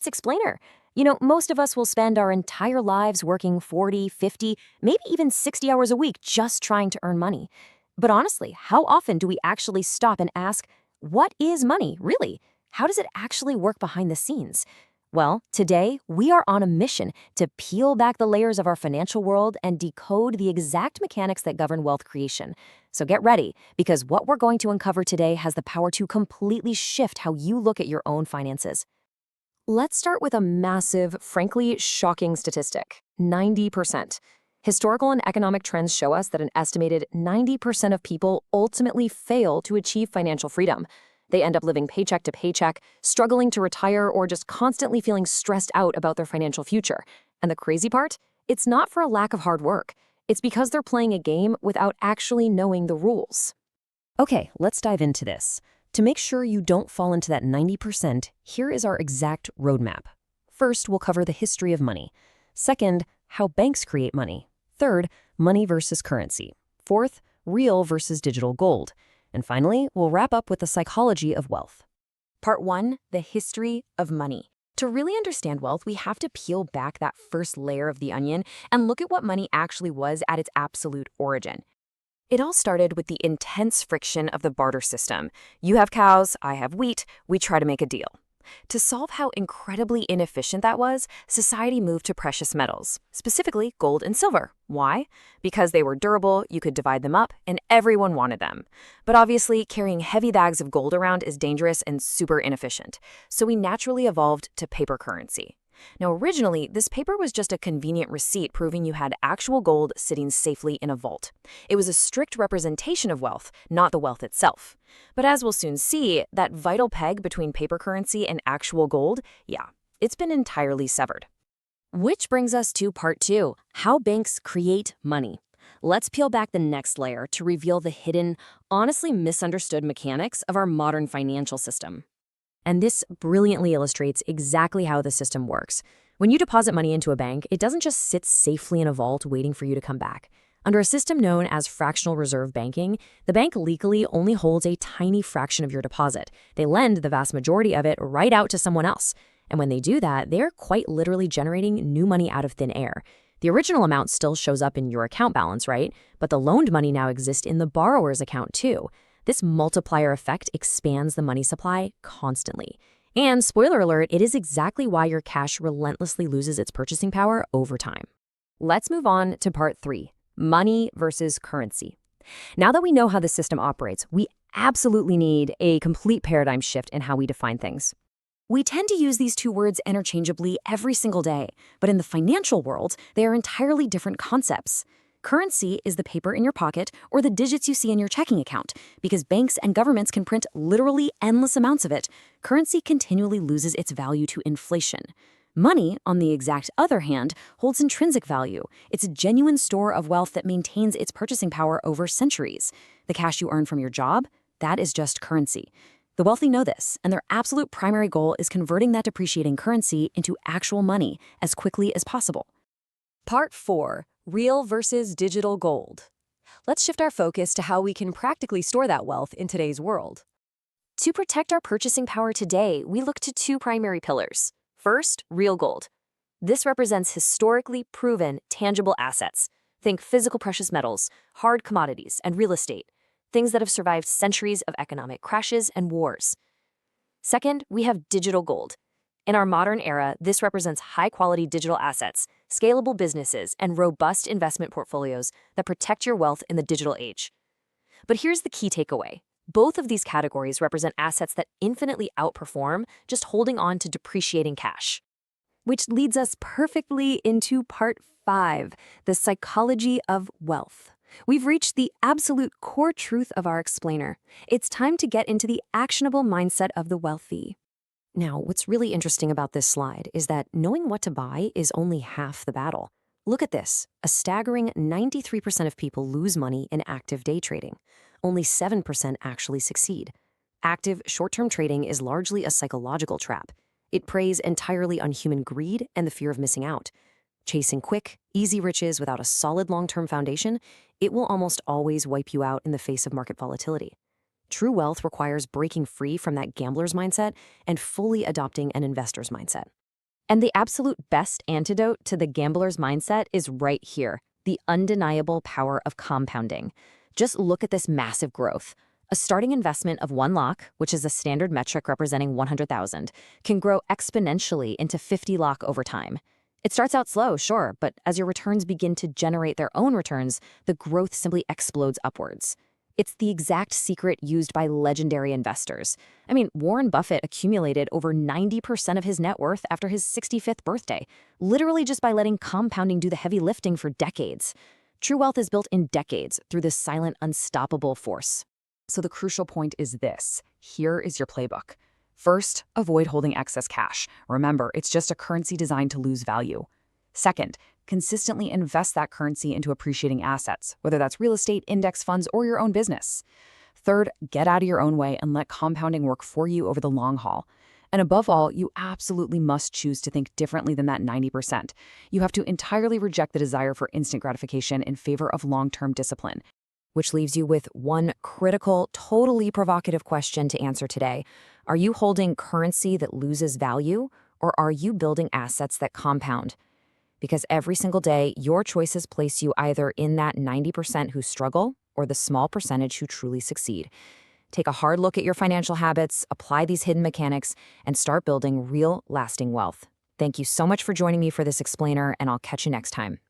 Let's explainer. Most of us will spend our entire lives working 40, 50, maybe even 60 hours a week just trying to earn money. But honestly, how often do we actually stop and ask, what is money, really? How does it actually work behind the scenes? Well, today we are on a mission to peel back the layers of our financial world and decode the exact mechanics that govern wealth creation. So get ready, because what we're going to uncover today has the power to completely shift how you look at your own finances. Let's start with a massive, frankly shocking statistic: 90%. Historical and economic trends show us that an estimated 90% of people ultimately fail to achieve financial freedom. They end up living paycheck to paycheck, struggling to retire, or just constantly feeling stressed out about their financial future. And the crazy part? It's not for a lack of hard work. It's because they're playing a game without actually knowing the rules. Okay, let's dive into this. To make sure you don't fall into that 90%, here is our exact roadmap. First, we'll cover the history of money. Second, how banks create money. Third, money versus currency. Fourth, real versus digital gold. And finally, we'll wrap up with the psychology of wealth. Part 1, the history of money. To really understand wealth, we have to peel back that first layer of the onion and look at what money actually was at its absolute origin. It all started with the intense friction of the barter system. You have cows, I have wheat, we try to make a deal. To solve how incredibly inefficient that was, society moved to precious metals, specifically gold and silver. Why? Because they were durable, you could divide them up, and everyone wanted them. But obviously, carrying heavy bags of gold around is dangerous and super inefficient, so we naturally evolved to paper currency. Now, originally, this paper was just a convenient receipt proving you had actual gold sitting safely in a vault. It was a strict representation of wealth, not the wealth itself. But as we'll soon see, that vital peg between paper currency and actual gold, it's been entirely severed. Which brings us to part 2, how banks create money. Let's peel back the next layer to reveal the hidden, honestly misunderstood mechanics of our modern financial system. And this brilliantly illustrates exactly how the system works. When you deposit money into a bank, it doesn't just sit safely in a vault waiting for you to come back. Under a system known as fractional reserve banking, the bank legally only holds a tiny fraction of your deposit. They lend the vast majority of it right out to someone else. And when they do that, they're quite literally generating new money out of thin air. The original amount still shows up in your account balance, right? But the loaned money now exists in the borrower's account too. This multiplier effect expands the money supply constantly. And spoiler alert, it is exactly why your cash relentlessly loses its purchasing power over time. Let's move on to part 3, money versus currency. Now that we know how the system operates, we absolutely need a complete paradigm shift in how we define things. We tend to use these two words interchangeably every single day, but in the financial world, they are entirely different concepts. Currency is the paper in your pocket or the digits you see in your checking account. Because banks and governments can print literally endless amounts of it, currency continually loses its value to inflation. Money, on the exact other hand, holds intrinsic value. It's a genuine store of wealth that maintains its purchasing power over centuries. The cash you earn from your job, that is just currency. The wealthy know this, and their absolute primary goal is converting that depreciating currency into actual money as quickly as possible. Part 4, real versus digital gold. Let's shift our focus to how we can practically store that wealth in today's world. To protect our purchasing power today, we look to 2 primary pillars. First, real gold. This represents historically proven, tangible assets. Think physical precious metals, hard commodities, and real estate, things that have survived centuries of economic crashes and wars. Second, we have digital gold. In our modern era, this represents high-quality digital assets, scalable businesses, and robust investment portfolios that protect your wealth in the digital age. But here's the key takeaway. Both of these categories represent assets that infinitely outperform just holding on to depreciating cash. Which leads us perfectly into part 5, the psychology of wealth. We've reached the absolute core truth of our explainer. It's time to get into the actionable mindset of the wealthy. Now, what's really interesting about this slide is that knowing what to buy is only half the battle. Look at this. A staggering 93% of people lose money in active day trading. Only 7% actually succeed. Active short-term trading is largely a psychological trap. It preys entirely on human greed and the fear of missing out. Chasing quick, easy riches without a solid long-term foundation, it will almost always wipe you out in the face of market volatility. True wealth requires breaking free from that gambler's mindset and fully adopting an investor's mindset. And the absolute best antidote to the gambler's mindset is right here, the undeniable power of compounding. Just look at this massive growth. A starting investment of 1 lakh, which is a standard metric representing 100,000, can grow exponentially into 50 lakh over time. It starts out slow, sure, but as your returns begin to generate their own returns, the growth simply explodes upwards. It's the exact secret used by legendary investors. I mean, Warren Buffett accumulated over 90% of his net worth after his 65th birthday, literally just by letting compounding do the heavy lifting for decades. True wealth is built in decades through this silent, unstoppable force. So the crucial point is this. Here is your playbook. First, avoid holding excess cash. Remember, it's just a currency designed to lose value. Second, consistently invest that currency into appreciating assets, whether that's real estate, index funds, or your own business. Third, get out of your own way and let compounding work for you over the long haul. And above all, you absolutely must choose to think differently than that 90%. You have to entirely reject the desire for instant gratification in favor of long-term discipline. Which leaves you with one critical, totally provocative question to answer today. Are you holding currency that loses value, or are you building assets that compound? Because every single day, your choices place you either in that 90% who struggle or the small percentage who truly succeed. Take a hard look at your financial habits, apply these hidden mechanics, and start building real, lasting wealth. Thank you so much for joining me for this explainer, and I'll catch you next time.